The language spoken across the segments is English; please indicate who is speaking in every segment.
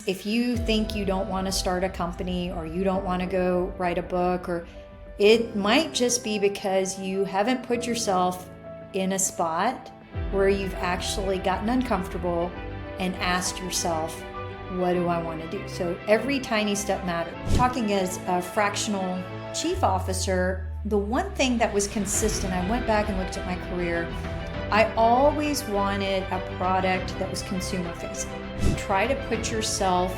Speaker 1: if you think you don't want to start a company or you don't want to go write a book, or it might just be because you haven't put yourself in a spot where you've actually gotten uncomfortable and asked yourself, what do I want to do? So every tiny step matters. Talking as a fractional chief officer, the one thing that was consistent, I went back and looked at my career, I always wanted a product that was consumer facing. Try to put yourself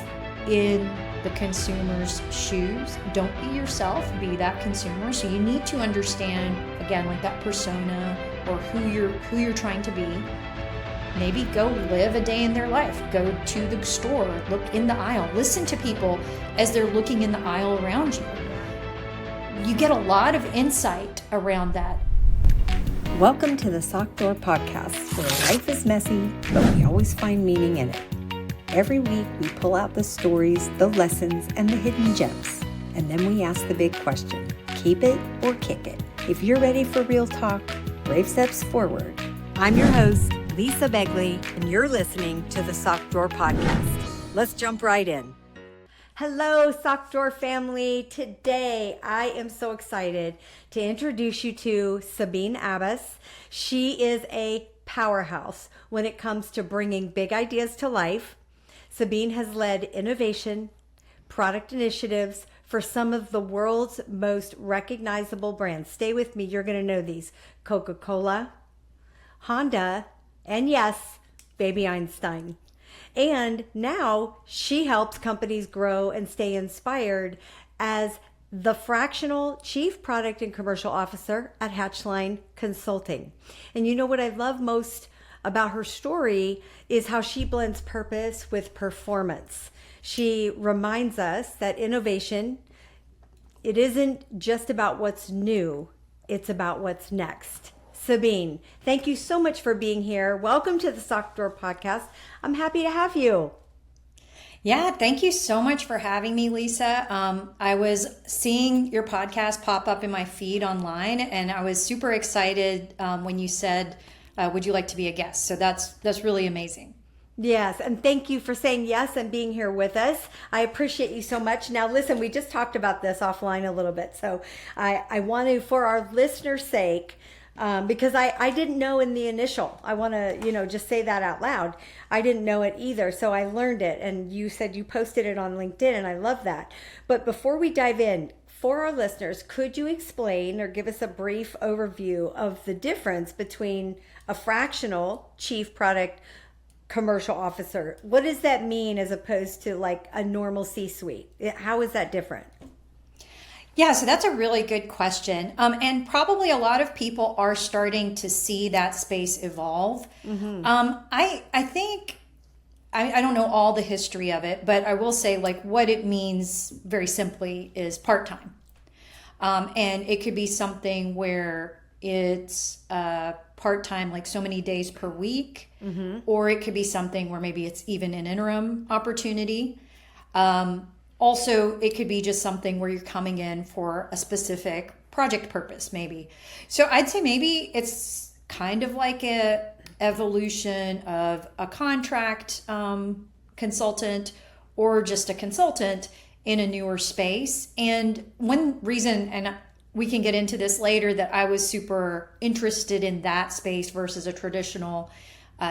Speaker 1: in the consumer's shoes. Don't be yourself, be that consumer. So you need to understand, again, like that persona or who you're trying to be. Maybe go live a day in their life. Go to the store, look in the aisle, listen to people as they're looking in the aisle around you. You get a lot of insight around that.
Speaker 2: Welcome to the Sock Door Podcast, where life is messy, but we always find meaning in it. Every week, we pull out the stories, the lessons, and the hidden gems. And then we ask the big question, keep it or kick it? If you're ready for real talk, brave steps forward. I'm your host, Lisa Begley, and you're listening to the Sock Door Podcast. Let's jump right in. Hello, Sock Door family. Today, I am so excited to introduce you to Sabine Abbas. She is a powerhouse when it comes to bringing big ideas to life. Sabine has led innovation, product initiatives for some of the world's most recognizable brands. Stay with me, you're going to know these. Coca-Cola, Honda, and yes, Baby Einstein. And now she helps companies grow and stay inspired as the fractional chief product and commercial officer at Hatchline Consulting. And you know what I love most about her story is how she blends purpose with performance. She reminds us that innovation, it isn't just about what's new, it's about what's next. Sabine, thank you so much for being here. Welcome to the Sock Door Podcast. I'm happy to have you.
Speaker 1: Yeah, thank you so much for having me, Lisa. I was seeing your podcast pop up in my feed online, and I was super excited when you said, would you like to be a guest? So that's really amazing.
Speaker 2: Yes, and thank you for saying yes and being here with us. I appreciate you so much. Now, listen, we just talked about this offline a little bit, so I want to, for our listeners' sake, because I didn't know in the initial, I want to, just say that out loud. I didn't know it either. So I learned it. And you said you posted it on LinkedIn, and I love that. But before we dive in, for our listeners, could you explain or give us a brief overview of the difference between a fractional chief product commercial officer? What does that mean as opposed to like a normal C-suite? How is that different?
Speaker 1: Yeah, so that's a really good question. And probably a lot of people are starting to see that space evolve. Mm-hmm. I think, I don't know all the history of it, but I will say like what it means very simply is part-time. And it could be something where it's part-time, like so many days per week, mm-hmm. or it could be something where maybe it's even an interim opportunity. Also, it could be just something where you're coming in for a specific project purpose, maybe. So I'd say maybe it's kind of like a evolution of a contract consultant or just a consultant in a newer space. And one reason, and we can get into this later, that I was super interested in that space versus a traditional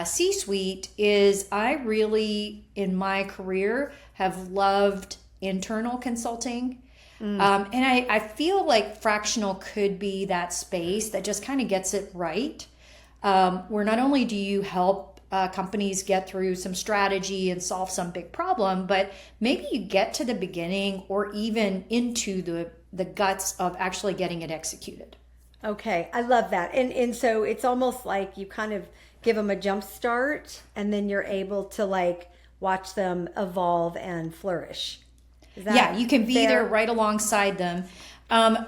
Speaker 1: C-suite is I really, in my career, have loved internal consulting. And I feel like fractional could be that space that just kind of gets it right. Where not only do you help companies get through some strategy and solve some big problem, but maybe you get to the beginning or even into the guts of actually getting it executed.
Speaker 2: Okay, I love that. And so it's almost like you kind of give them a jump start and then you're able to like watch them evolve and flourish.
Speaker 1: Yeah, you can be there right alongside them.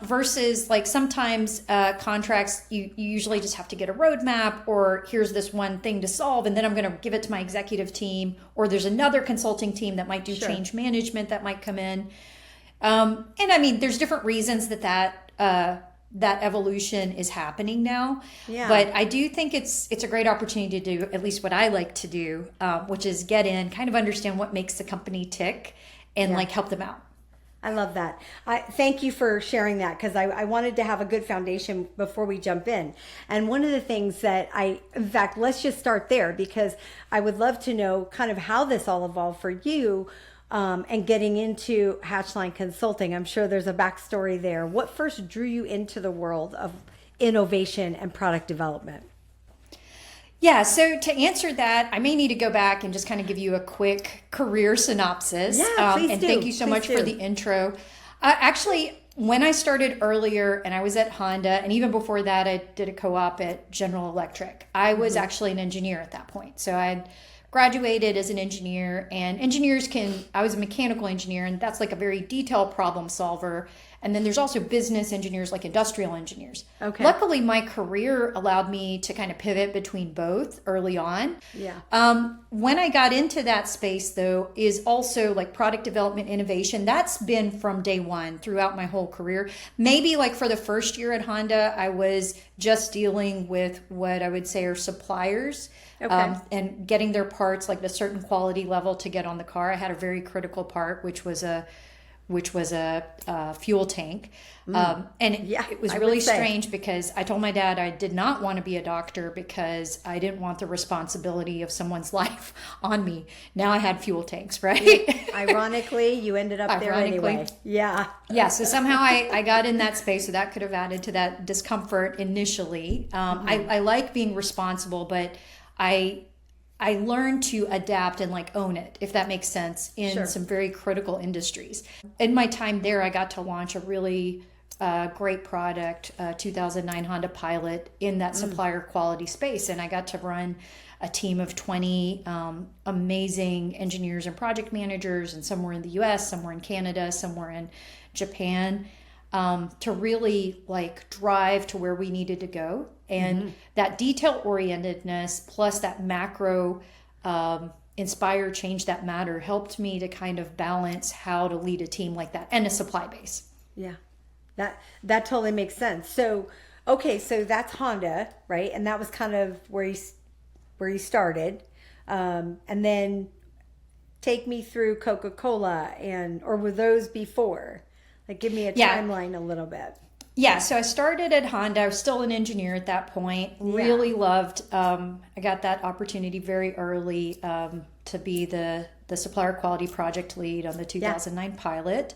Speaker 1: Versus like sometimes contracts, you usually just have to get a roadmap or here's this one thing to solve and then I'm going to give it to my executive team, or there's another consulting team that might do change management that might come in. And I mean, there's different reasons that that evolution is happening now.
Speaker 2: Yeah.
Speaker 1: But I do think it's a great opportunity to do at least what I like to do, which is get in, kind of understand what makes the company tick, and like help them out.
Speaker 2: I love that. Thank you for sharing that, because I wanted to have a good foundation before we jump in. And one of the things that in fact, let's just start there, because I would love to know kind of how this all evolved for you, and getting into Hatchline Consulting. I'm sure there's a backstory there. What first drew you into the world of innovation and product development?
Speaker 1: Yeah, so to answer that, I may need to go back and just kind of give you a quick career synopsis.
Speaker 2: Yeah, please
Speaker 1: and
Speaker 2: do.
Speaker 1: thank you so much for the intro. Actually, when I started earlier and I was at Honda, and even before that, I did a co-op at General Electric. I was actually an engineer at that point. So I graduated as an engineer, and I was a mechanical engineer, and that's like a very detailed problem solver. And then there's also business engineers, like industrial engineers.
Speaker 2: Okay.
Speaker 1: Luckily, my career allowed me to kind of pivot between both early on.
Speaker 2: Yeah.
Speaker 1: When I got into that space, though, is also like product development, innovation. That's been from day one throughout my whole career. Maybe like for the first year at Honda, I was just dealing with what I would say are suppliers.
Speaker 2: Okay.
Speaker 1: And getting their parts like a certain quality level to get on the car. I had a very critical part, which was a fuel tank. And it was really strange because I told my dad I did not want to be a doctor because I didn't want the responsibility of someone's life on me. Now I had fuel tanks, right?
Speaker 2: Ironically, you ended up there anyway. Yeah.
Speaker 1: Yeah. So somehow I got in that space, so that could have added to that discomfort initially. I like being responsible, but I learned to adapt and like own it, if that makes sense, in some very critical industries. In my time there, I got to launch a really great product, 2009 Honda Pilot, in that supplier quality space. And I got to run a team of 20 amazing engineers and project managers, and some were in the US, some were in Canada, some were in Japan, to really like drive to where we needed to go. And that detail orientedness plus that macro inspire change that matter helped me to kind of balance how to lead a team like that and a supply base.
Speaker 2: Yeah, that totally makes sense. So, okay, so that's Honda, right? And that was kind of where you started. And then take me through Coca-Cola or were those before? Like, give me a timeline a little bit.
Speaker 1: Yeah, so I started at Honda. I was still an engineer at that point. Really loved, I got that opportunity very early to be the supplier quality project lead on the 2009 Pilot.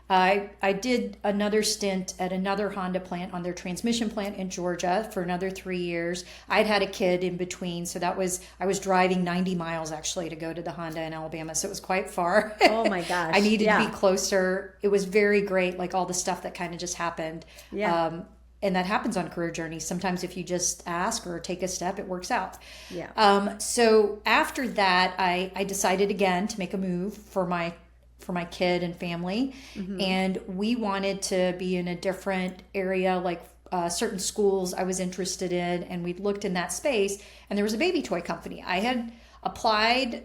Speaker 1: I did another stint at another Honda plant on their transmission plant in Georgia for another 3 years. I'd had a kid in between, so I was driving 90 miles actually to go to the Honda in Alabama, so it was quite far.
Speaker 2: Oh my gosh.
Speaker 1: I needed to be closer. It was very great, like all the stuff that kind of just happened.
Speaker 2: Yeah.
Speaker 1: And that happens on career journeys. Sometimes if you just ask or take a step, it works out.
Speaker 2: Yeah.
Speaker 1: So after that, I decided again to make a move for my kid and family. And we wanted to be in a different area, like certain schools I was interested in, and we looked in that space, and there was a baby toy company. I had applied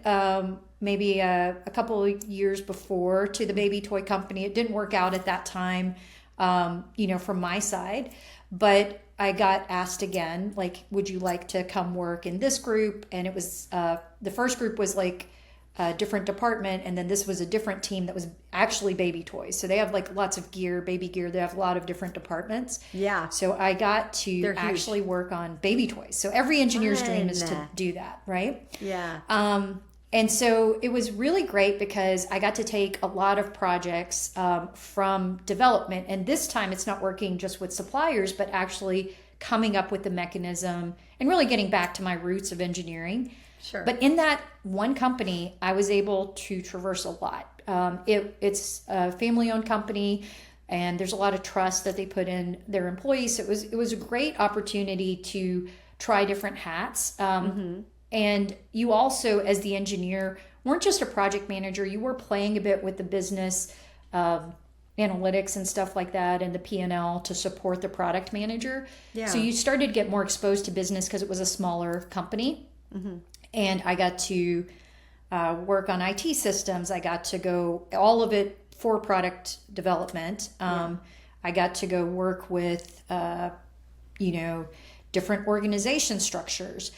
Speaker 1: maybe a couple of years before to the baby toy company. It didn't work out at that time, from my side, but I got asked again, like, would you like to come work in this group? And it was, the first group was like a different department, and then this was a different team that was actually baby toys. So they have like lots of baby gear. They have a lot of different departments.
Speaker 2: Yeah.
Speaker 1: So I got to actually work on baby toys. So every engineer's dream is to do that, right?
Speaker 2: Yeah.
Speaker 1: And so it was really great because I got to take a lot of projects from development. And this time it's not working just with suppliers, but actually coming up with the mechanism and really getting back to my roots of engineering.
Speaker 2: Sure.
Speaker 1: But in that one company, I was able to traverse a lot. It's a family-owned company, and there's a lot of trust that they put in their employees. So it was a great opportunity to try different hats. And you also, as the engineer, weren't just a project manager. You were playing a bit with the business analytics and stuff like that, and the P&L to support the product manager. Yeah. So you started to get more exposed to business because it was a smaller company. And I got to work on IT systems. I got to go all of it for product development. I got to go work with, different organization structures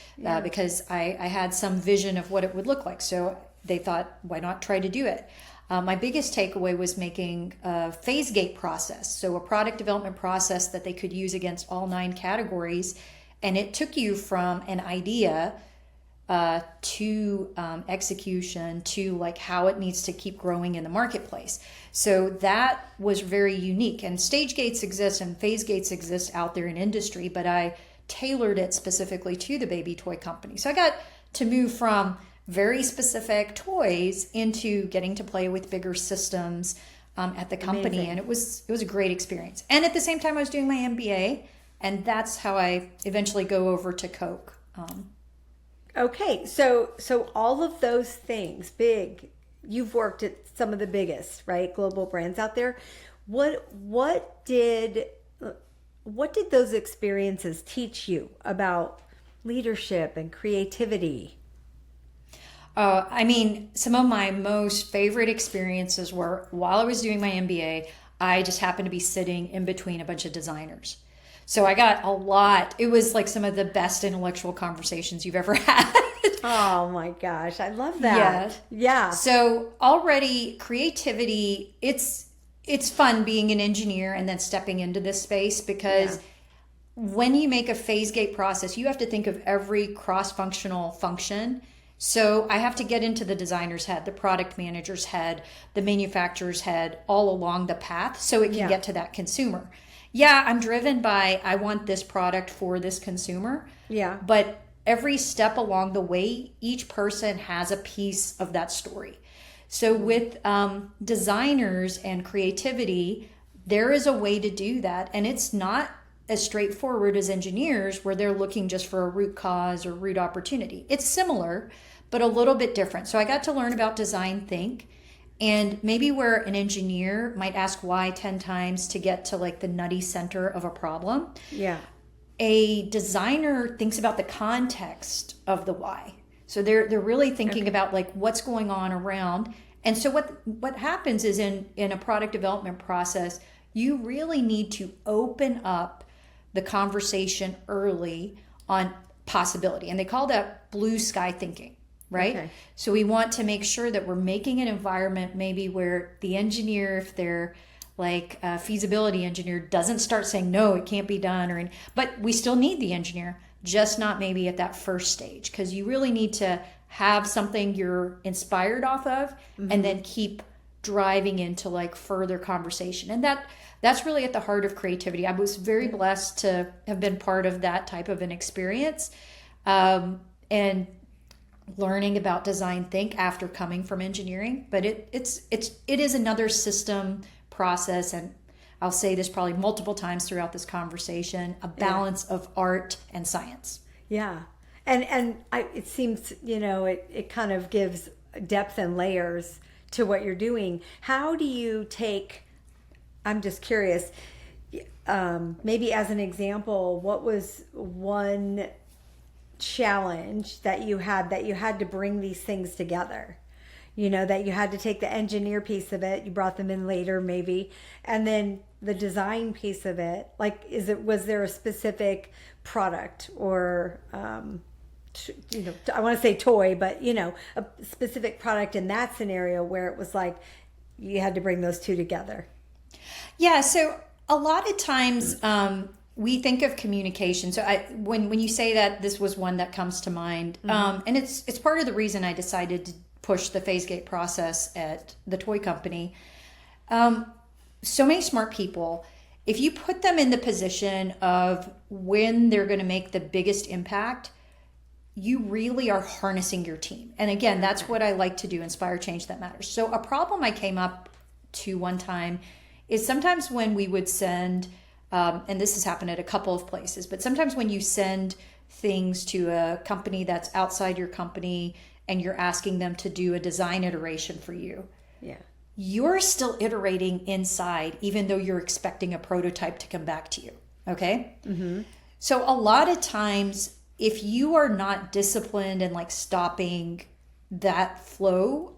Speaker 1: because I had some vision of what it would look like. So they thought, why not try to do it? My biggest takeaway was making a phase gate process. So a product development process that they could use against all 9 categories. And it took you from an idea to execution to like how it needs to keep growing in the marketplace. So that was very unique. And stage gates exist and phase gates exist out there in industry, but I tailored it specifically to the baby toy company. So I got to move from very specific toys into getting to play with bigger systems at the company.
Speaker 2: Amazing.
Speaker 1: And it was a great experience. And at the same time, I was doing my MBA, and that's how I eventually go over to Coke.
Speaker 2: Okay, so all of those things, big, you've worked at some of the biggest, right, global brands out there. What did those experiences teach you about leadership and creativity?
Speaker 1: Some of my most favorite experiences were while I was doing my MBA, I just happened to be sitting in between a bunch of designers. So I got a lot. It was like some of the best intellectual conversations you've ever had.
Speaker 2: Oh my gosh, I love that. Yeah.
Speaker 1: So already creativity, it's fun being an engineer and then stepping into this space because when you make a phase gate process, you have to think of every cross-functional function. So I have to get into the designer's head, the product manager's head, the manufacturer's head, all along the path so it can get to that consumer. Yeah, I'm driven by, I want this product for this consumer.
Speaker 2: Yeah.
Speaker 1: But every step along the way, each person has a piece of that story. So with designers and creativity, there is a way to do that. And it's not as straightforward as engineers where they're looking just for a root cause or root opportunity. It's similar, but a little bit different. So I got to learn about design think. And maybe where an engineer might ask why 10 times to get to like the nutty center of a problem.
Speaker 2: Yeah.
Speaker 1: A designer thinks about the context of the why. So they're really thinking about like what's going on around. And so what happens is in a product development process, you really need to open up the conversation early on possibility. And they call that blue sky thinking. Right? Okay. So we want to make sure that we're making an environment maybe where the engineer, if they're like a feasibility engineer, doesn't start saying, no, it can't be done. But we still need the engineer, just not maybe at that first stage, because you really need to have something you're inspired off of and then keep driving into like further conversation. And that's really at the heart of creativity. I was very blessed to have been part of that type of an experience. And learning about design think after coming from engineering, but it is another system process, and I'll say this probably multiple times throughout this conversation, a balance of art and science.
Speaker 2: Yeah. And it seems, it kind of gives depth and layers to what you're doing. How do you I'm just curious, maybe as an example, what was one challenge that you had to bring these things together, that you had to take the engineer piece of it, you brought them in later maybe, and then the design piece of it, like was there a specific product or I want to say toy, but a specific product in that scenario where it was like you had to bring those two together?
Speaker 1: Yeah, so a lot of times we think of communication. So when you say that, this was one that comes to mind. And it's part of the reason I decided to push the phase gate process at the toy company. So many smart people, if you put them in the position of when they're going to make the biggest impact, you really are harnessing your team. And again, that's what I like to do, inspire change that matters. So a problem I came up to one time is sometimes when we would send, and this has happened at a couple of places, but sometimes when you send things to a company that's outside your company and you're asking them to do a design iteration for you, you're still iterating inside, even though you're expecting a prototype to come back to you. Okay? Mm-hmm. So a lot of times, if you are not disciplined and like stopping that flow,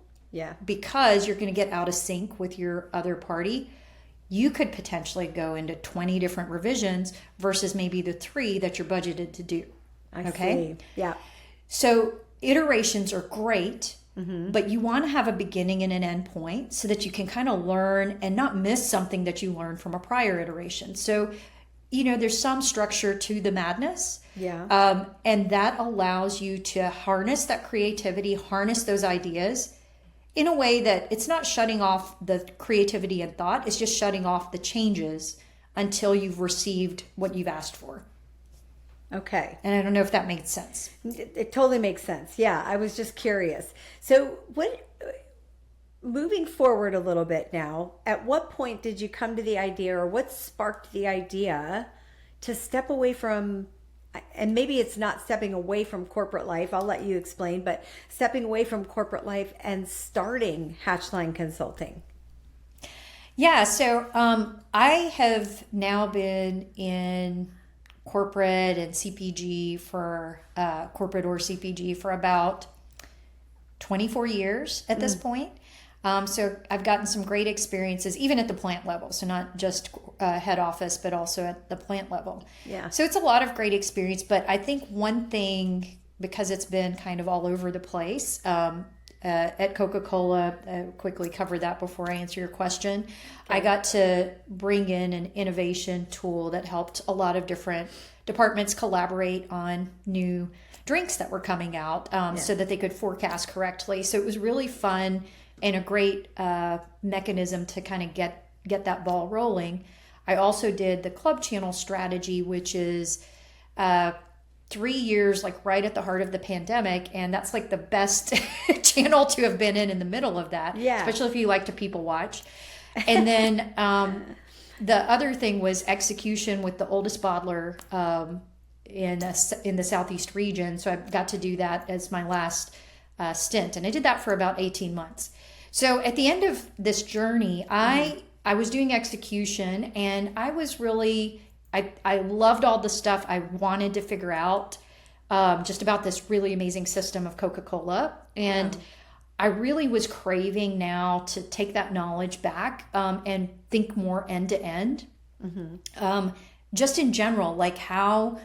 Speaker 1: because you're going to get out of sync with your other party, you could potentially go into 20 different revisions versus maybe the 3 that you're budgeted to do.
Speaker 2: I see. Yeah.
Speaker 1: So iterations are great, but you want to have a beginning and an end point so that you can kind of learn and not miss something that you learned from a prior iteration. So, there's some structure to the madness.
Speaker 2: Yeah.
Speaker 1: And that allows you to harness that creativity, harness those ideas in a way that it's not shutting off the creativity and thought. It's just shutting off the changes until you've received what you've asked for.
Speaker 2: Okay.
Speaker 1: And I don't know if that made sense.
Speaker 2: It totally makes sense. Yeah, I was just curious. So moving forward a little bit now, at what point did you come to the idea, or what sparked the idea to step away from, and maybe it's not stepping away from corporate life, I'll let you explain, but stepping away from corporate life and starting Hatchline Consulting?
Speaker 1: Yeah, so I have now been in corporate and CPG for corporate or CPG for about 24 years at this point. So I've gotten some great experiences, even at the plant level. So not just head office, but also at the plant level.
Speaker 2: Yeah.
Speaker 1: So it's a lot of great experience. But I think one thing, because it's been kind of all over the place, at Coca-Cola, I'll quickly cover that before I answer your question. Okay. I got to bring in an innovation tool that helped a lot of different departments collaborate on new drinks that were coming out so that they could forecast correctly. So it was really fun and a great mechanism to kind of get that ball rolling. I also did the club channel strategy, which is 3 years, like right at the heart of the pandemic. And that's like the best channel to have been in the middle of that, especially if you like to people watch. And then the other thing was execution with the oldest bottler in the Southeast region. So I got to do that as my last stint. And I did that for about 18 months. So at the end of this journey, I was doing execution, and I was really, I loved all the stuff I wanted to figure out just about this really amazing system of Coca-Cola. And I really was craving now to take that knowledge back and think more end to end. Just in general, like how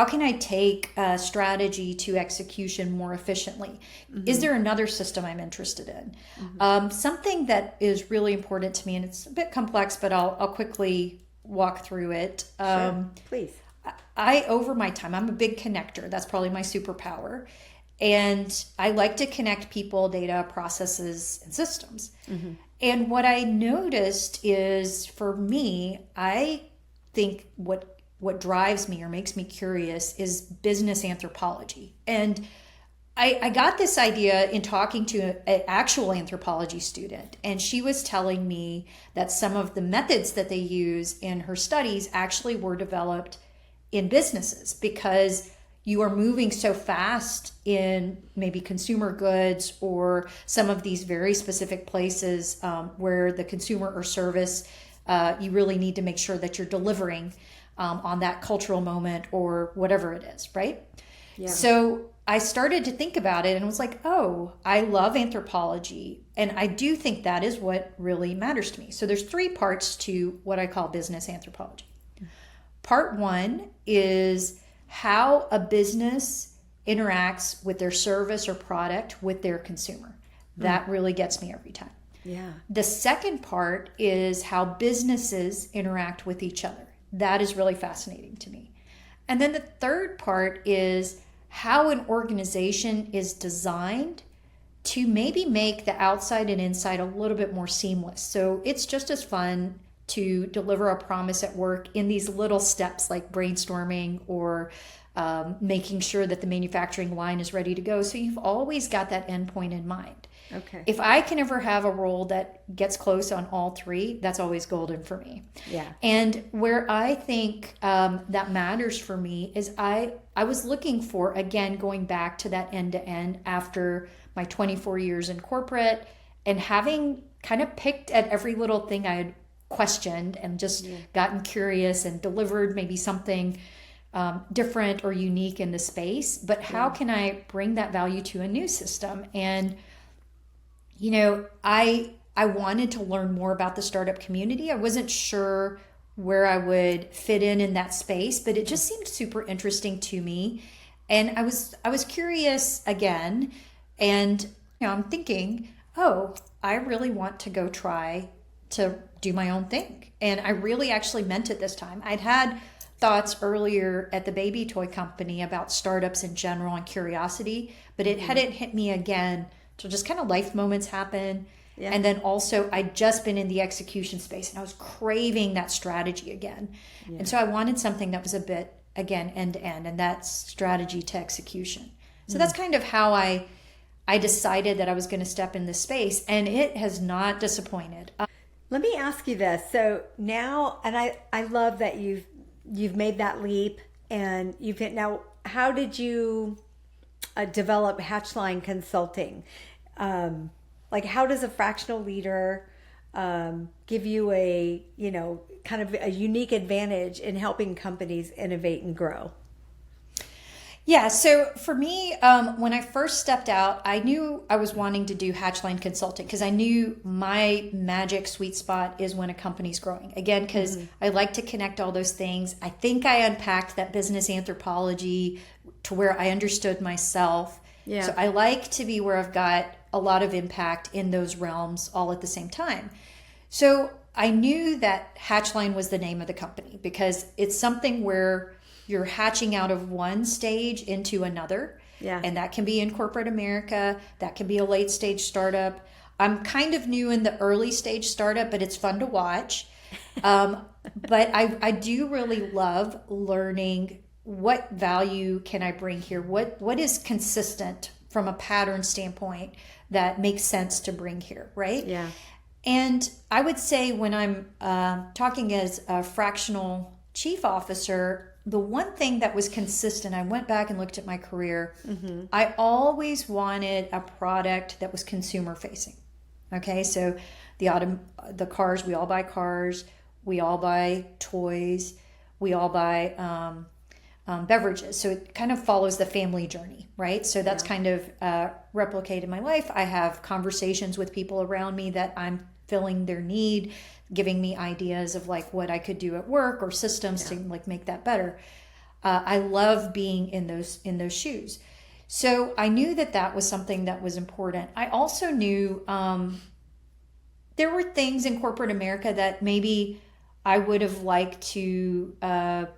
Speaker 1: can I take strategy to execution more efficiently? Is there another system I'm interested in? Something that is really important to me, and it's a bit complex, but I'll quickly walk through it.
Speaker 2: Sure, please.
Speaker 1: Over my time, I'm a big connector. That's probably my superpower. And I like to connect people, data, processes, and systems. And what I noticed is, for me, I think what drives me or makes me curious is business anthropology. And I got this idea in talking to an actual anthropology student, and she was telling me that some of the methods that they use in her studies actually were developed in businesses, because you are moving so fast in maybe consumer goods or some of these very specific places where the consumer or service, you really need to make sure that you're delivering on that cultural moment or whatever it is, right? Yeah. So I started to think about it and was like, oh, I love anthropology. And I do think that is what really matters to me. So there's 3 parts to what I call business anthropology. Part 1 is how a business interacts with their service or product with their consumer. That really gets me every time.
Speaker 2: Yeah.
Speaker 1: The second part is how businesses interact with each other. That is really fascinating to me. And then the third part is how an organization is designed to maybe make the outside and inside a little bit more seamless. So it's just as fun to deliver a promise at work in these little steps like brainstorming or making sure that the manufacturing line is ready to go. So you've always got that end point in mind.
Speaker 2: Okay.
Speaker 1: If I can ever have a role that gets close on all 3, that's always golden for me.
Speaker 2: Yeah.
Speaker 1: And where I think that matters for me is I was looking for, again, going back to that end to end after my 24 years in corporate and having kind of picked at every little thing I had questioned and just gotten curious and delivered maybe something different or unique in the space. But how can I bring that value to a new system? And I I wanted to learn more about the startup community. I wasn't sure where I would fit in that space, but it just seemed super interesting to me. And I was curious again, and I'm thinking, oh, I really want to go try to do my own thing. And I really actually meant it this time. I'd had thoughts earlier at the baby toy company about startups in general and curiosity, but it hadn't hit me again. So just kind of life moments happen. Yeah. And then also I'd just been in the execution space and I was craving that strategy again. Yeah. And so I wanted something that was a bit, again, end to end, and that's strategy to execution. So that's kind of how I decided that I was going to step in this space, and it has not disappointed.
Speaker 2: Let me ask you this. So now, and I love that you've made that leap, and now, how did you develop Hatchline Consulting? Like, how does a fractional leader give you a, kind of a unique advantage in helping companies innovate and grow?
Speaker 1: Yeah, so for me, when I first stepped out, I knew I was wanting to do Hatchline Consulting because I knew my magic sweet spot is when a company's growing. Again, because I like to connect all those things. I think I unpacked that business anthropology to where I understood myself. Yeah. So I like to be where I've got a lot of impact in those realms all at the same time. So I knew that Hatchline was the name of the company because it's something where you're hatching out of one stage into another. Yeah. And that can be in corporate America. That can be a late stage startup. I'm kind of new in the early stage startup, but it's fun to watch. But I do really love learning what value can I bring here? What is consistent from a pattern standpoint that makes sense to bring here, right? Yeah. And I would say when I'm talking as a fractional chief officer, the one thing that was consistent, I went back and looked at my career, I always wanted a product that was consumer facing. Okay, so the cars, we all buy cars, we all buy toys, we all buy beverages. So it kind of follows the family journey, right? So that's kind of replicated my life. I have conversations with people around me that I'm filling their need, giving me ideas of like what I could do at work or systems to like make that better. I love being in those shoes. So I knew that was something that was important. I also knew there were things in corporate America that maybe I would have liked to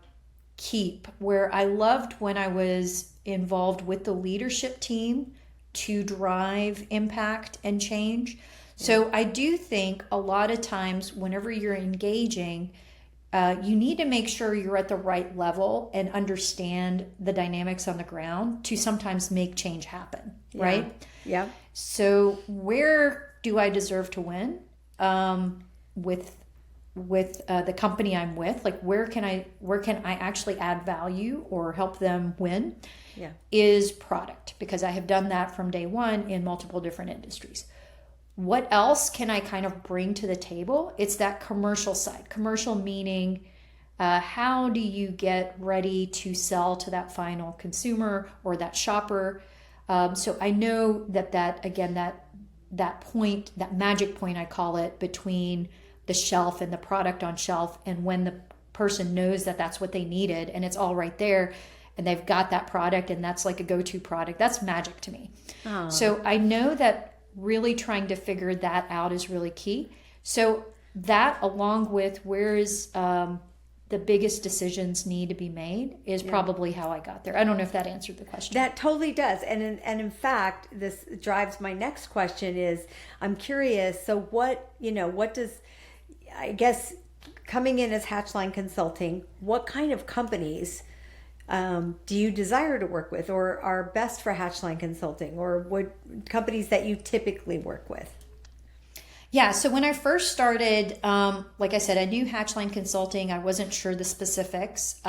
Speaker 1: keep, where I loved when I was involved with the leadership team to drive impact and change. So I do think a lot of times whenever you're engaging, you need to make sure you're at the right level and understand the dynamics on the ground to sometimes make change happen, right? Yeah. So where do I deserve to win with the company I'm with? Like where can I actually add value or help them win? Yeah. Is product, because I have done that from day one in multiple different industries. What else can I kind of bring to the table? It's that commercial side. Commercial meaning, how do you get ready to sell to that final consumer or that shopper? So I know that point, that magic point, I call it, between the shelf and the product on shelf, and when the person knows that that's what they needed and it's all right there and they've got that product and that's like a go-to product, that's magic to me. Oh. So I know that really trying to figure that out is really key. So that, along with where is the biggest decisions need to be made, is probably how I got there. I don't know if that answered the question.
Speaker 2: That totally does. And in fact, this drives my next question is, I'm curious, so what does, I guess, coming in as Hatchline Consulting, what kind of companies do you desire to work with, or are best for Hatchline Consulting, or what companies that you typically work with?
Speaker 1: Yeah, so when I first started, like I said, I knew Hatchline Consulting. I wasn't sure the specifics.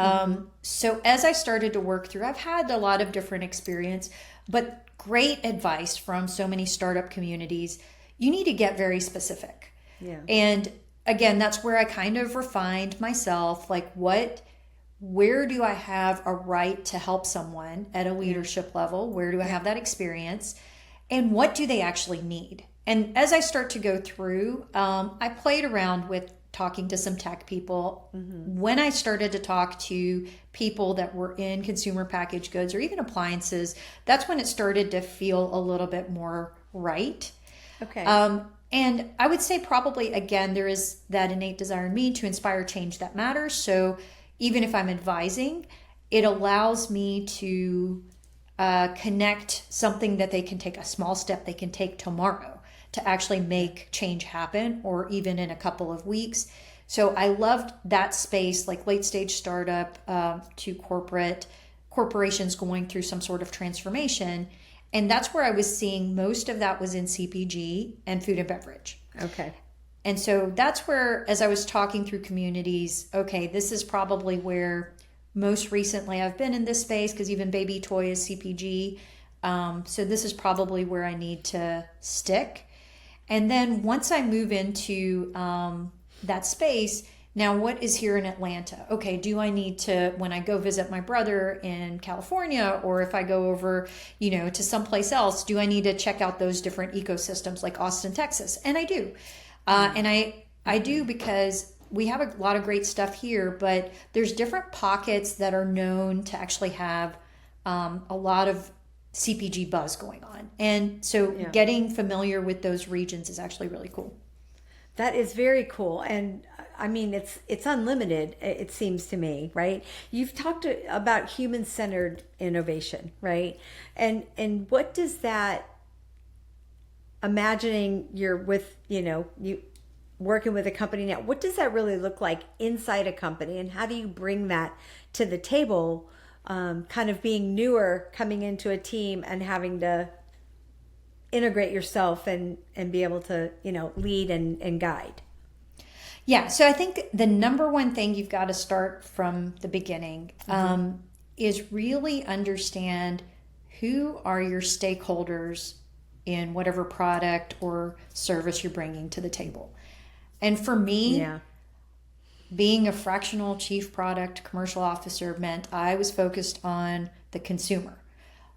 Speaker 1: So as I started to work through, I've had a lot of different experience, but great advice from so many startup communities. You need to get very specific. Yeah. And again, that's where I kind of refined myself, like where do I have a right to help someone at a leadership level? Where do I have that experience? And what do they actually need? And as I start to go through, I played around with talking to some tech people. When I started to talk to people that were in consumer packaged goods or even appliances, that's when it started to feel a little bit more right.
Speaker 2: Okay.
Speaker 1: And I would say probably, again, there is that innate desire in me to inspire change that matters. So even if I'm advising, it allows me to connect something that they can take, a small step they can take tomorrow to actually make change happen, or even in a couple of weeks. So I loved that space, like late stage startup to corporations going through some sort of transformation. And that's where I was seeing most of that was in CPG and food and beverage.
Speaker 2: Okay.
Speaker 1: And so that's where, as I was talking through communities, okay, this is probably where most recently I've been in this space, because even baby toy is CPG. So this is probably where I need to stick. And then once I move into that space, now what is here in Atlanta? Okay, do I need to, when I go visit my brother in California, or if I go over, to someplace else, do I need to check out those different ecosystems like Austin, Texas? And I do. And I do, because we have a lot of great stuff here, but there's different pockets that are known to actually have a lot of CPG buzz going on. And so getting familiar with those regions is actually really cool.
Speaker 2: That is very cool. And I mean, it's unlimited, it seems to me, right? You've talked about human-centered innovation, right? And what does that, imagining you're with, you working with a company now, what does that really look like inside a company? And how do you bring that to the table, kind of being newer, coming into a team and having to integrate yourself and be able to, lead and guide?
Speaker 1: Yeah, so I think the number one thing you've got to start from the beginning is really understand who are your stakeholders in whatever product or service you're bringing to the table. And for me, being a fractional chief product commercial officer meant I was focused on the consumer,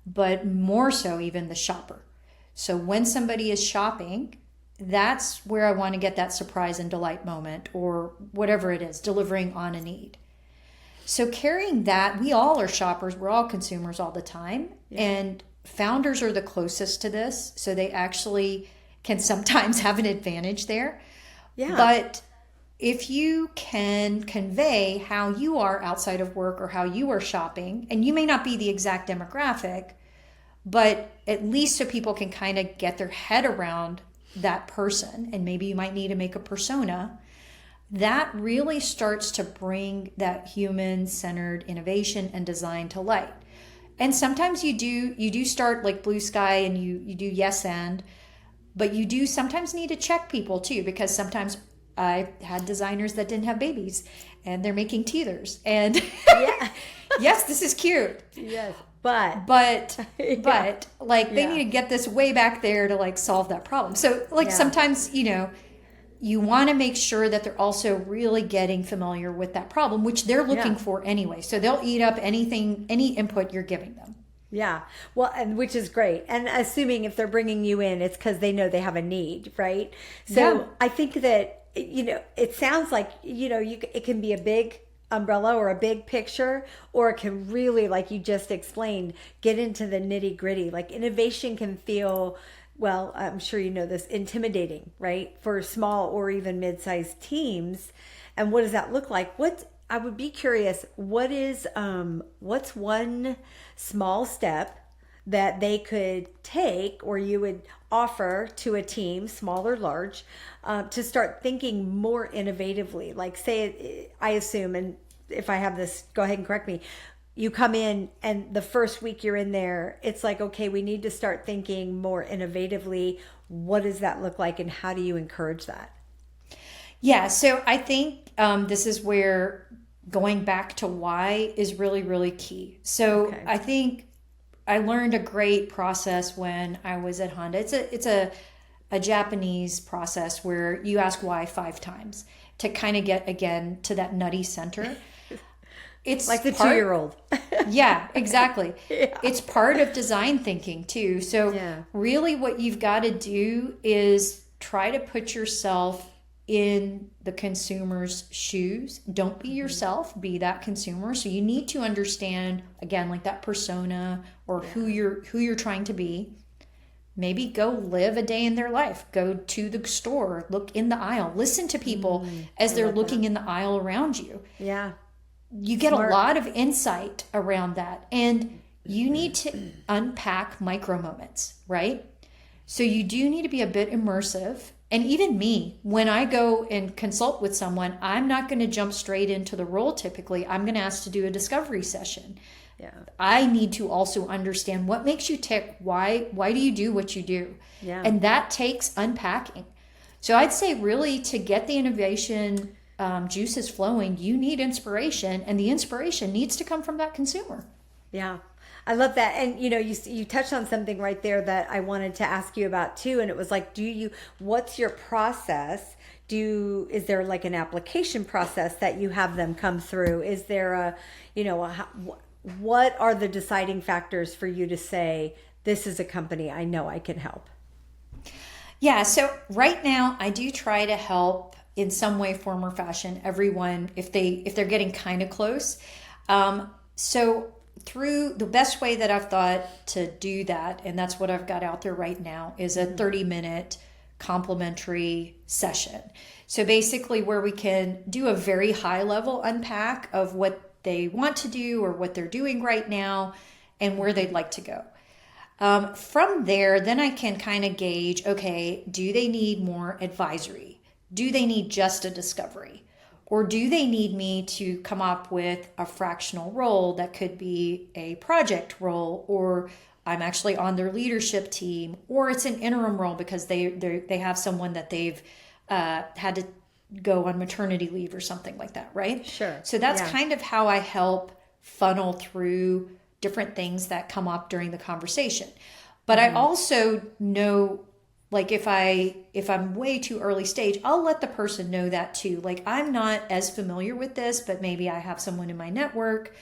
Speaker 1: but more so even the shopper. So when somebody is shopping, that's where I want to get that surprise and delight moment, or whatever it is, delivering on a need. So carrying that, we all are shoppers, we're all consumers all the time. And founders are the closest to this, so they actually can sometimes have an advantage there. But if you can convey how you are outside of work or how you are shopping, and you may not be the exact demographic, but at least so people can kind of get their head around that person, and maybe you might need to make a persona, that really starts to bring that human-centered innovation and design to light. And sometimes you do start like blue sky and you do yes and, but you do sometimes need to check people too, because sometimes I had designers that didn't have babies and they're making teethers, and yes, this is cute.
Speaker 2: Yes. But
Speaker 1: like they need to get this way back there to like solve that problem. So like sometimes, you want to make sure that they're also really getting familiar with that problem, which they're looking for anyway. So they'll eat up anything, any input you're giving them. Yeah.
Speaker 2: Well, and which is great. And assuming if they're bringing you in, it's because they know they have a need, right? So I think that, it sounds like, it can be a big umbrella or a big picture, or it can really, like you just explained, get into the nitty gritty. Like innovation can feel, well, I'm sure you know this, intimidating, right? For small or even mid-sized teams. And what does that look like? I would be curious, what's one small step that they could take, or you would offer to a team, small or large, to start thinking more innovatively? Like say, I assume, and if I have this, go ahead and correct me, you come in and the first week you're in there, it's like, okay, we need to start thinking more innovatively. What does that look like, and how do you encourage that?
Speaker 1: Yeah, so I think this is where going back to why is really, really key. So I think I learned a great process when I was at Honda. It's a Japanese process where you ask why 5 times to kind of get, again, to that nutty center. it's
Speaker 2: like the 2-year-old.
Speaker 1: Yeah, exactly.
Speaker 2: Yeah.
Speaker 1: It's part of design thinking too. So really what you've got to do is try to put yourself in the consumer's shoes. Don't be yourself, be that consumer. So you need to understand, again, like that persona or who you're trying to be. Maybe go live a day in their life. Go to the store, look in the aisle, listen to people as they're looking in the aisle around you.
Speaker 2: Yeah.
Speaker 1: You get a lot of insight around that. And you need to unpack micro moments, right? So you do need to be a bit immersive. And even me, when I go and consult with someone, I'm not going to jump straight into the role typically. I'm going to ask to do a discovery session.
Speaker 2: Yeah.
Speaker 1: I need to also understand what makes you tick. Why do you do what you do?
Speaker 2: Yeah.
Speaker 1: And that takes unpacking. So I'd say really to get the innovation juices flowing, you need inspiration, and the inspiration needs to come from that consumer.
Speaker 2: Yeah. I love that. And you touched on something right there that I wanted to ask you about too. And it was like, what's your process? Is there like an application process that you have them come through? Is there what are the deciding factors for you to say, this is a company I know I can help?
Speaker 1: Yeah. So right now I do try to help in some way, form, or fashion everyone if they're getting kind of close. So through the best way that I've thought to do that, and that's what I've got out there right now, is a 30-minute complimentary session. So basically where we can do a very high level unpack of what they want to do or what they're doing right now and where they'd like to go. From there, then I can kind of gauge, okay, do they need more advisory? Do they need just a discovery? Or do they need me to come up with a fractional role that could be a project role, or I'm actually on their leadership team, or it's an interim role because they have someone that they've had to go on maternity leave or something like that, right?
Speaker 2: Sure.
Speaker 1: So that's kind of how I help funnel through different things that come up during the conversation. But I also know, like if I'm way too early stage, I'll let the person know that too. Like I'm not as familiar with this, but maybe I have someone in my network,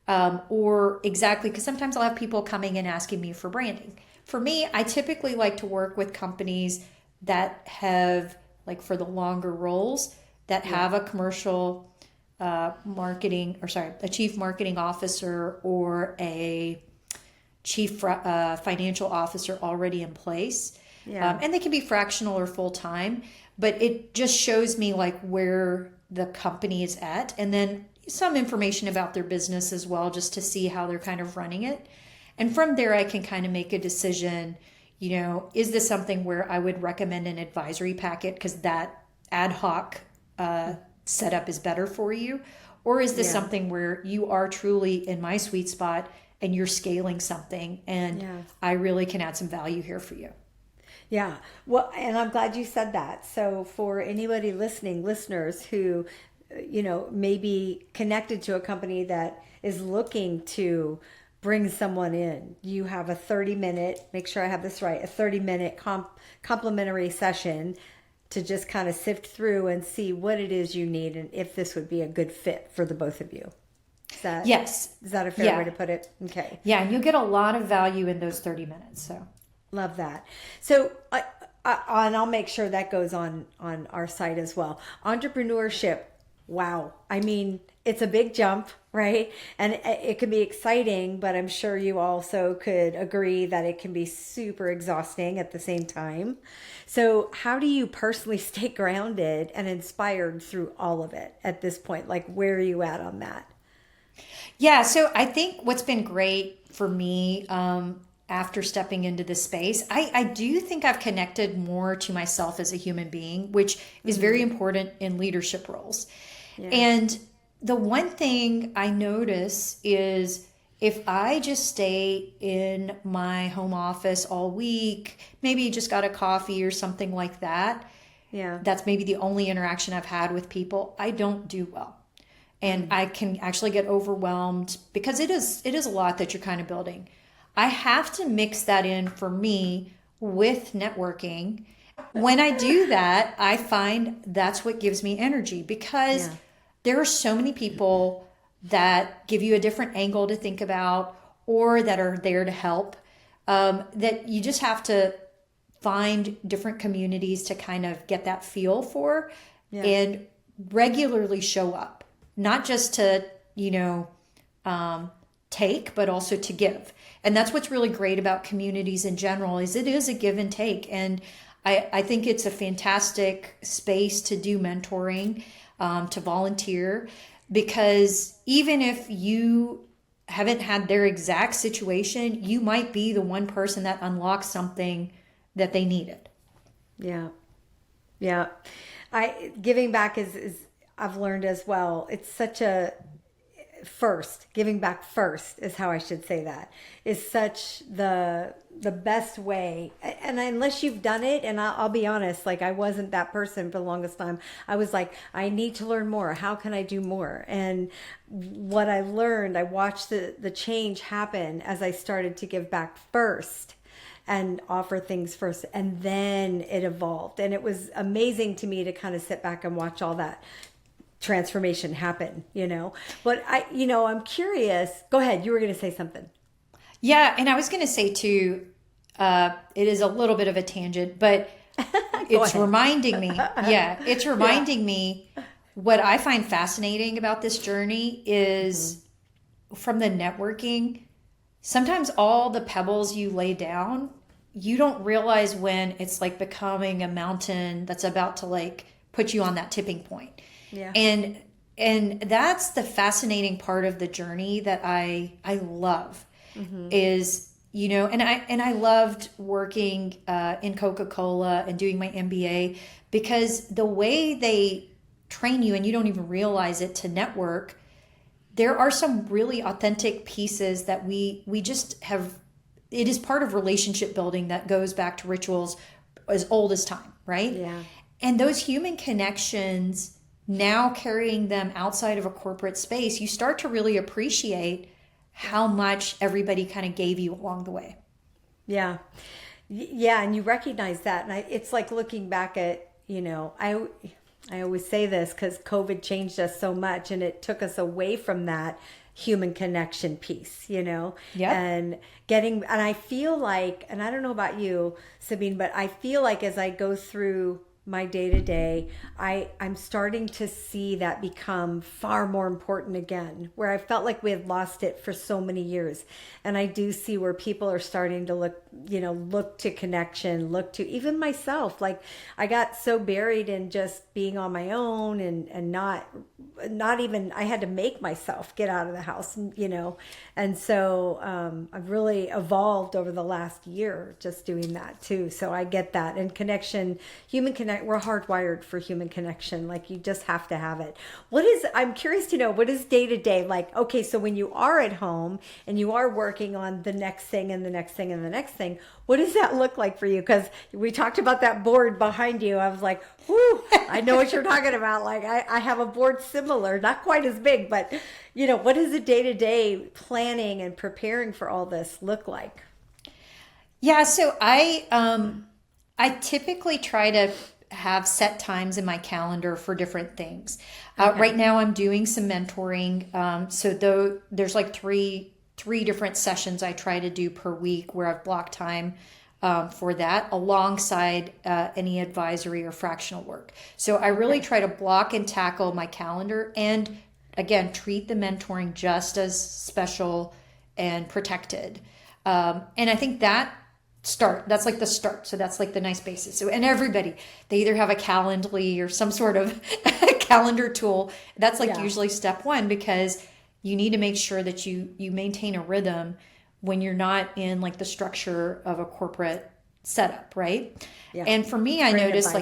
Speaker 1: or exactly, because sometimes I'll have people coming and asking me for branding. For me, I typically like to work with companies that have, like for the longer roles, that have a commercial a chief marketing officer or a chief financial officer already in place. Yeah. And they can be fractional or full-time, but it just shows me like where the company is at, and then some information about their business as well, just to see how they're kind of running it. And from there, I can kind of make a decision, is this something where I would recommend an advisory packet because that ad hoc setup is better for you? Or is this something where you are truly in my sweet spot and you're scaling something and I really can add some value here for you?
Speaker 2: Yeah. Well, and I'm glad you said that. So for anybody listeners who, may be connected to a company that is looking to bring someone in, you have a 30-minute, make sure I have this right, a 30-minute complimentary session to just kind of sift through and see what it is you need and if this would be a good fit for the both of you.
Speaker 1: Yes.
Speaker 2: Is that a fair way to put it? Okay.
Speaker 1: Yeah, and you'll get a lot of value in those 30 minutes. So
Speaker 2: love that. So and I'll make sure that goes on our site as well. Entrepreneurship. Wow. I mean, it's a big jump, right? And it can be exciting, but I'm sure you also could agree that it can be super exhausting at the same time. So how do you personally stay grounded and inspired through all of it at this point? Like, where are you at on that?
Speaker 1: Yeah. So I think what's been great for me, after stepping into this space, I do think I've connected more to myself as a human being, which is very important in leadership roles. Yeah. And the one thing I notice is if I just stay in my home office all week, maybe just got a coffee or something like that, that's maybe the only interaction I've had with people, I don't do well. And I can actually get overwhelmed because it is a lot that you're kind of building. I have to mix that in for me with networking. When I do that, I find that's what gives me energy because there are so many people that give you a different angle to think about or that are there to help. That you just have to find different communities to kind of get that feel for and regularly show up, not just to, take, but also to give. And that's what's really great about communities in general is it is a give and take. And I think it's a fantastic space to do mentoring, to volunteer, because even if you haven't had their exact situation, you might be the one person that unlocks something that they needed.
Speaker 2: Yeah. Yeah. Giving back is I've learned as well. It's such a giving back first is how I should say that, is such the best way. And unless you've done it, and I'll be honest, like I wasn't that person for the longest time. I was like, I need to learn more. How can I do more? And what I learned, I watched the change happen as I started to give back first and offer things first. And then it evolved. And it was amazing to me to kind of sit back and watch all that transformation happen, but I'm curious. Go ahead. You were going to say something.
Speaker 1: Yeah. And I was going to say too, it is a little bit of a tangent, but it's reminding me, me what I find fascinating about this journey is from the networking, sometimes all the pebbles you lay down, you don't realize when it's like becoming a mountain that's about to like put you on that tipping point. Yeah. And that's the fascinating part of the journey that I love is, and I loved working in Coca-Cola and doing my MBA because the way they train you and you don't even realize it to network, there are some really authentic pieces that we just have. It is part of relationship building that goes back to rituals as old as time, right?
Speaker 2: Yeah.
Speaker 1: And those human connections, now carrying them outside of a corporate space, you start to really appreciate how much everybody kind of gave you along the way.
Speaker 2: Yeah. Yeah. And you recognize that. And it's like looking back at, I always say this because COVID changed us so much and it took us away from that human connection piece,
Speaker 1: Yeah.
Speaker 2: And I feel like, and I don't know about you, Sabine, but I feel like as I go through my day-to-day, I'm starting to see that become far more important again, where I felt like we had lost it for so many years. And I do see where people are starting to look to connection, look to even myself. Like I got so buried in just being on my own and not even, I had to make myself get out of the house, And so I've really evolved over the last year just doing that too. So I get that. And connection, we're hardwired for human connection. Like you just have to have it. I'm curious to know, what is day to day like? Okay, so when you are at home and you are working on the next thing and the next thing and the next thing, what does that look like for you? Because we talked about that board behind you. I was like, whoo, I know what you're talking about. Like I have a board similar, not quite as big, but what does the day to day planning and preparing for all this look like?
Speaker 1: Yeah, so I typically try to have set times in my calendar for different things. Okay. Right now I'm doing some mentoring. So there's like three different sessions I try to do per week where I've blocked time for that alongside any advisory or fractional work. So I really try to block and tackle my calendar and again, treat the mentoring just as special and protected. And I think that's like the start. So that's like the nice basis. So, and everybody, they either have a Calendly or some sort of calendar tool. That's like usually step one, because you need to make sure that you maintain a rhythm when you're not in like the structure of a corporate setup. Right. Yeah. And for me, I noticed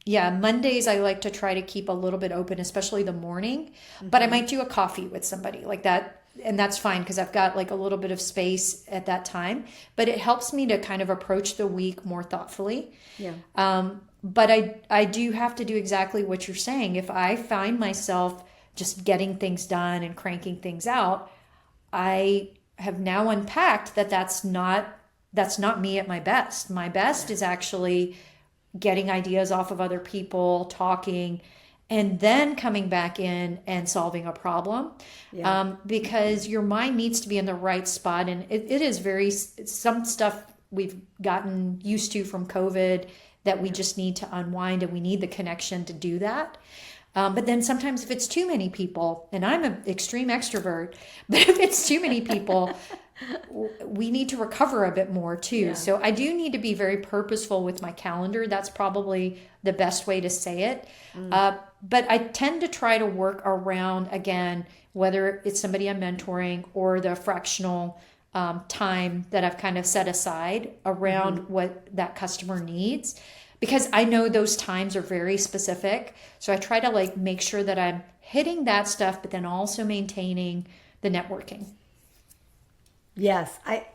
Speaker 1: Mondays, I like to try to keep a little bit open, especially the morning, but I might do a coffee with somebody like that. And that's fine because I've got like a little bit of space at that time, but it helps me to kind of approach the week more thoughtfully. Yeah. But I do have to do exactly what you're saying. If I find myself just getting things done and cranking things out, I have now unpacked that's not me at my best. My best is actually getting ideas off of other people, talking, and then coming back in and solving a problem. Because your mind needs to be in the right spot. And it is some stuff we've gotten used to from COVID that we just need to unwind, and we need the connection to do that. But then sometimes if it's too many people, and I'm an extreme extrovert, but if it's too many people, we need to recover a bit more too. Yeah. So I do need to be very purposeful with my calendar. That's probably the best way to say it. But I tend to try to work around, again, whether it's somebody I'm mentoring or the fractional time that I've kind of set aside around what that customer needs. Because I know those times are very specific. So I try to like make sure that I'm hitting that stuff, but then also maintaining the networking.
Speaker 2: Yes. I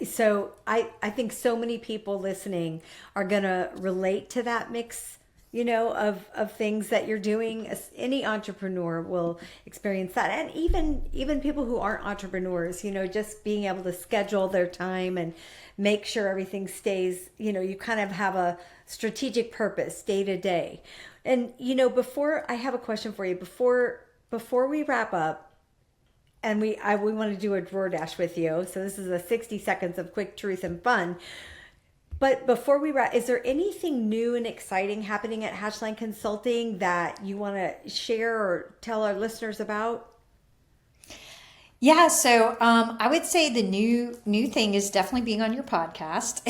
Speaker 2: think so many people listening are going to relate to that mix, of things that you're doing. Any entrepreneur will experience that. And even people who aren't entrepreneurs, just being able to schedule their time and make sure everything stays, you kind of have a strategic purpose day to day. And, before I have a question for you, before we wrap up, and we want to do a drawer dash with you. So this is a 60 seconds of quick truth and fun. But before we wrap, is there anything new and exciting happening at Hatchline Consulting that you want to share or tell our listeners about?
Speaker 1: Yeah, so I would say the new thing is definitely being on your podcast.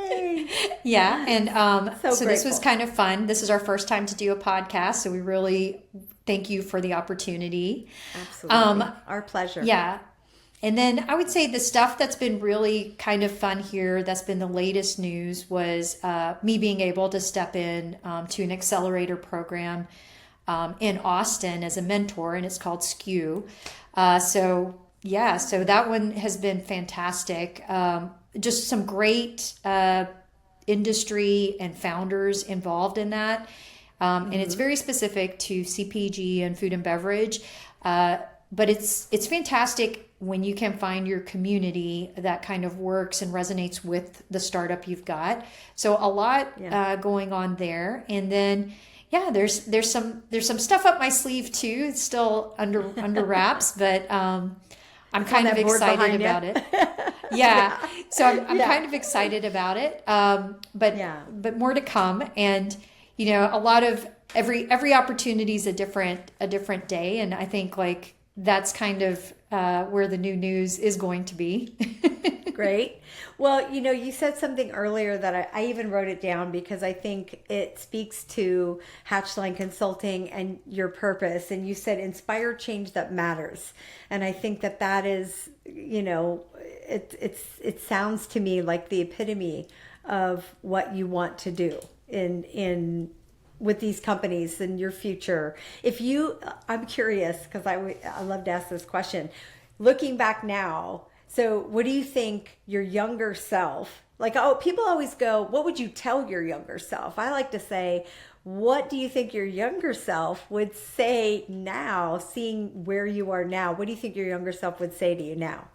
Speaker 2: Yay!
Speaker 1: Yeah, and so this was
Speaker 2: grateful.
Speaker 1: kind of fun. This is our first time to do a podcast, so we really thank you for the opportunity.
Speaker 2: Absolutely. Our pleasure.
Speaker 1: Yeah. And then I would say the stuff that's been really kind of fun here, that's been the latest news, was me being able to step in to an accelerator program in Austin as a mentor, and it's called SKU. So that one has been fantastic. Just some great industry and founders involved in that. And it's very specific to CPG and food and beverage. But it's fantastic when you can find your community that kind of works and resonates with the startup you've got. So a lot going on there. And then, there's some stuff up my sleeve too. It's still under wraps, but I'm kind of excited about it. Yeah. So I'm kind of excited about it. But more to come. And, a lot of every opportunity is a different day. And I think like that's kind of where the new news is going to be.
Speaker 2: Great. Well, you said something earlier that I even wrote it down because I think it speaks to Hatchline Consulting and your purpose. And you said inspire change that matters. And I think that is, it sounds to me like the epitome of what you want to do in with these companies in your future. I'm curious because I love to ask this question. Looking back now, so what do you think your younger self, people always go, what would you tell your younger self? I like to say, what do you think your younger self would say now, seeing where you are now? What do you think your younger self would say to you now?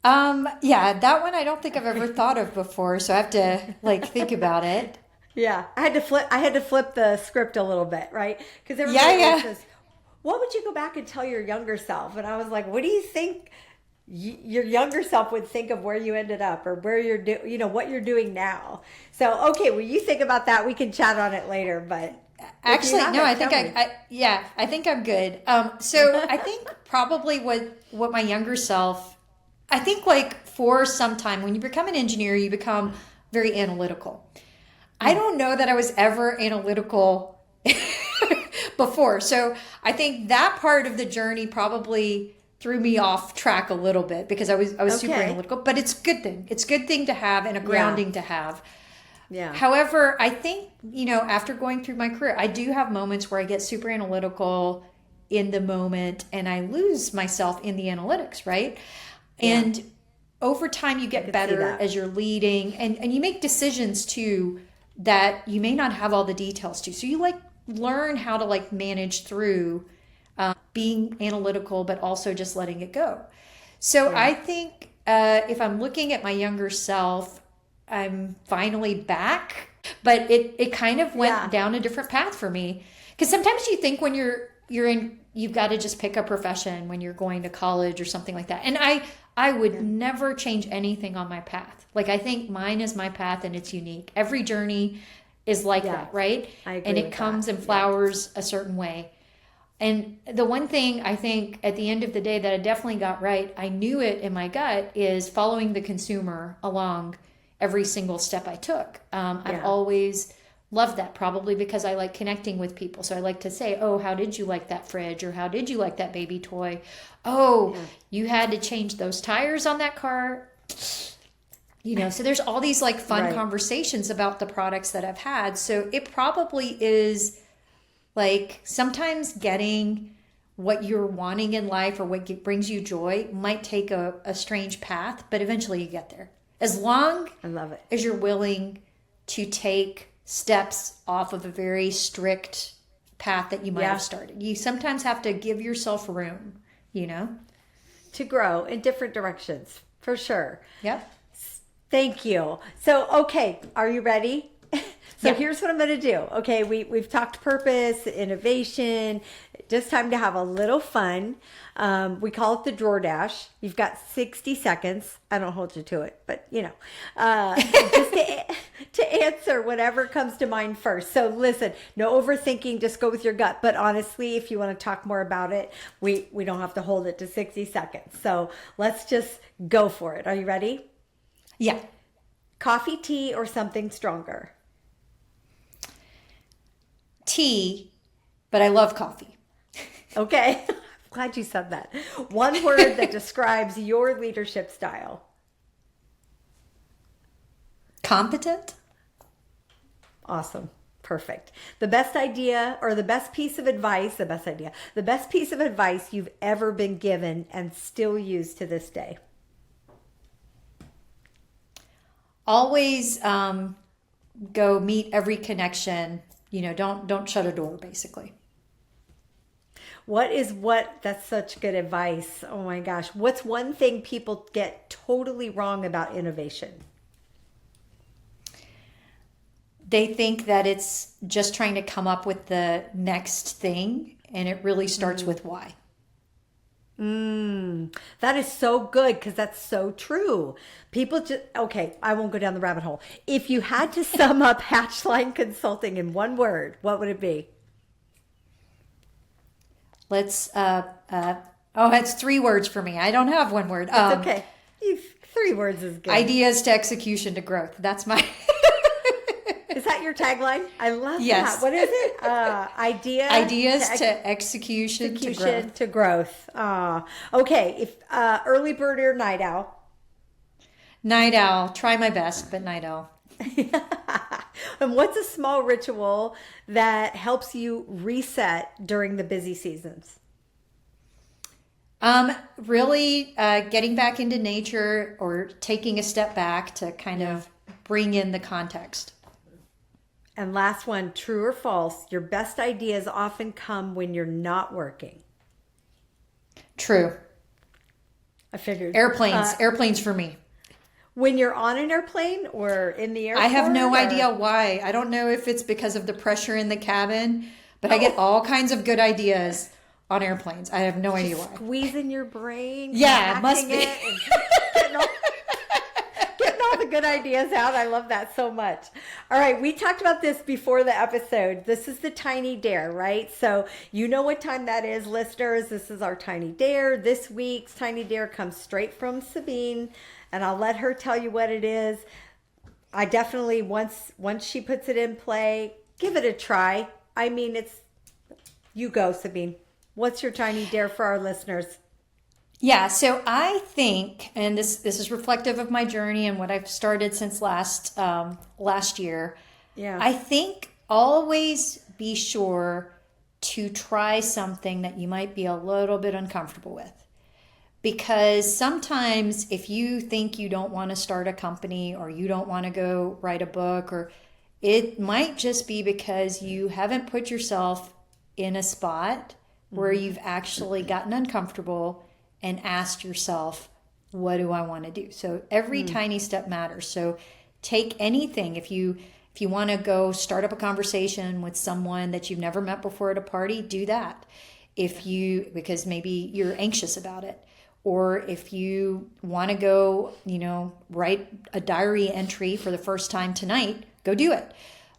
Speaker 1: That one I don't think I've ever thought of before, so I have to think about it.
Speaker 2: Yeah, I had to flip the script a little bit, right? Because everybody says, what would you go back and tell your younger self? And I was like, what do you think your younger self would think of where you ended up or where what you're doing now? So, okay, well, you think about that. We can chat on it later, but
Speaker 1: actually, no, I think I think I'm good. So I think probably what my younger self, I think for some time when you become an engineer, you become very analytical. I don't know that I was ever analytical before. So I think that part of the journey probably threw me off track a little bit because I was super analytical, but it's a good thing. It's a good thing to have and a grounding to have. Yeah. However, I think, after going through my career, I do have moments where I get super analytical in the moment and I lose myself in the analytics, right? Yeah. And over time you get better as you're leading and you make decisions too that you may not have all the details to. So you learn how to manage through being analytical, but also just letting it go. So I think if I'm looking at my younger self, I'm finally back But it kind of went down a different path for me. Because sometimes you think when you've got to just pick a profession when you're going to college or something like that. And I would never change anything on my path. Like, I think mine is my path and it's unique. Every journey is like that, right?
Speaker 2: I agree
Speaker 1: and it
Speaker 2: with
Speaker 1: comes
Speaker 2: that.
Speaker 1: and flowers a certain way. And the one thing I think at the end of the day that I definitely got right, I knew it in my gut, is following the consumer along every single step I took. I've always loved that, probably because I like connecting with people. So I like to say, oh, how did you like that fridge? Or how did you like that baby toy? Oh, you had to change those tires on that car. You know, so there's all these like fun conversations about the products that I've had. So it probably is like sometimes getting what you're wanting in life or what brings you joy might take a strange path, but eventually you get there. As long
Speaker 2: I love it.
Speaker 1: as you're willing to take steps off of a very strict path that you might have started. You sometimes have to give yourself room, you know?
Speaker 2: To grow in different directions, for sure.
Speaker 1: Yep.
Speaker 2: Thank you. So, okay, are you ready? So here's what I'm going to do. Okay, we've talked purpose, innovation, just time to have a little fun. We call it the drawer dash. You've got 60 seconds. I don't hold you to it, but you know, just to answer whatever comes to mind first. So listen, no overthinking, just go with your gut. But honestly, if you want to talk more about it, we don't have to hold it to 60 seconds. So let's just go for it. Are you ready?
Speaker 1: Yeah.
Speaker 2: Coffee, tea, or something stronger?
Speaker 1: Tea, but I love coffee.
Speaker 2: Okay. Glad you said that. One word that describes your leadership style.
Speaker 1: Competent.
Speaker 2: Awesome. Perfect. The best idea or the best piece of advice, the best piece of advice you've ever been given and still use to this day.
Speaker 1: Always go meet every connection. You know, don't shut a door, basically.
Speaker 2: That's such good advice. Oh my gosh. What's one thing people get totally wrong about innovation?
Speaker 1: They think that it's just trying to come up with the next thing, and it really starts with why.
Speaker 2: That is so good because that's so true. People just, okay, I won't go down the rabbit hole. If you had to sum up Hatchline Consulting in one word, what would it be?
Speaker 1: Let's, it's 3 words for me. I don't have one word.
Speaker 2: It's okay. 3 words is good.
Speaker 1: Ideas to execution to growth. That's my...
Speaker 2: Is that your tagline? I love
Speaker 1: yes.
Speaker 2: that. What is it?
Speaker 1: Ideas to execution to growth.
Speaker 2: Okay. If early bird or night owl?
Speaker 1: Night owl. Try my best, but night owl.
Speaker 2: And what's a small ritual that helps you reset during the busy seasons?
Speaker 1: Really getting back into nature or taking a step back to kind of bring in the context.
Speaker 2: And last one, true or false, your best ideas often come when you're not working.
Speaker 1: True.
Speaker 2: I figured.
Speaker 1: Airplanes for me.
Speaker 2: When you're on an airplane or in the airport?
Speaker 1: I have no idea why. I don't know if it's because of the pressure in the cabin, but I get all kinds of good ideas on airplanes. I have no idea why.
Speaker 2: Squeezing your brain.
Speaker 1: Yeah, it must be.
Speaker 2: Getting all the good ideas out. I love that so much. All right. We talked about this before the episode. This is the Tiny Dare, right? So you know what time that is, listeners. This is our Tiny Dare. This week's Tiny Dare comes straight from Sabine, and I'll let her tell you what it is. I definitely, once she puts it in play, give it a try. I mean, you go, Sabine. What's your Tiny Dare for our listeners?
Speaker 1: Yeah, so I think, and this is reflective of my journey and what I've started since last year. Yeah, I think always be sure to try something that you might be a little bit uncomfortable with. Because sometimes if you think you don't want to start a company or you don't want to go write a book, or it might just be because you haven't put yourself in a spot where you've actually gotten uncomfortable and asked yourself, what do I want to do? So every tiny step matters. So take anything. If you If you want to go start up a conversation with someone that you've never met before at a party, do that. Because maybe you're anxious about it. Or if you want to go, write a diary entry for the first time tonight, go do it.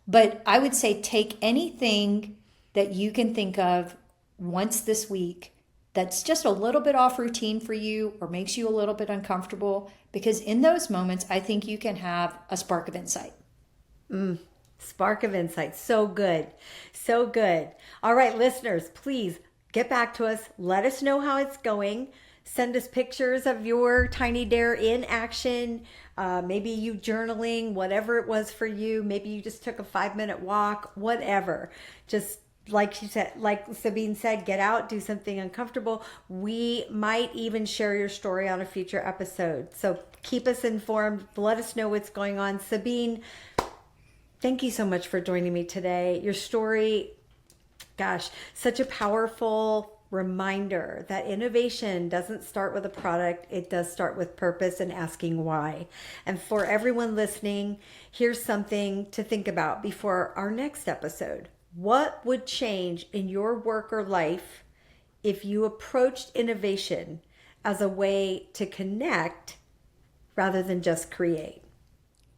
Speaker 1: But I would say take anything that you can think of once this week that's just a little bit off routine for you or makes you a little bit uncomfortable, because in those moments, I think you can have a spark of insight.
Speaker 2: Spark of insight. So good. So good. All right, listeners, please get back to us. Let us know how it's going. Send us pictures of your Tiny Dare in action. Maybe you journaling, whatever it was for you. Maybe you just took a 5-minute walk, whatever. Just like Sabine said, get out, do something uncomfortable. We might even share your story on a future episode. So keep us informed. Let us know what's going on. Sabine, thank you so much for joining me today. Your story, gosh, such a powerful reminder that innovation doesn't start with a product. It does start with purpose and asking why. And for everyone listening, here's something to think about before our next episode. What would change in your work or life if you approached innovation as a way to connect rather than just create?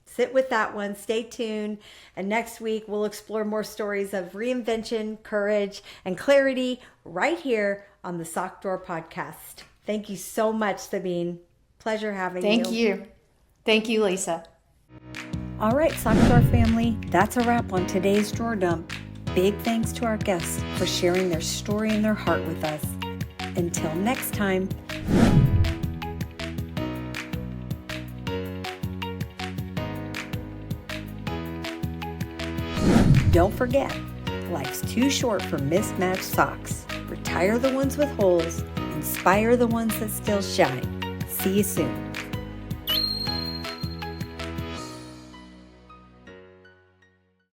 Speaker 2: Sit with that one. Stay tuned. And next week, we'll explore more stories of reinvention, courage, and clarity right here on the Sock Door Podcast. Thank you so much, Sabine. Pleasure having you.
Speaker 1: Thank you. Thank you, Lisa.
Speaker 2: All right, Sock Door family, that's a wrap on today's Drawer Dump. Big thanks to our guests for sharing their story and their heart with us. Until next time. Don't forget, life's too short for mismatched socks. Retire the ones with holes, inspire the ones that still shine. See you soon.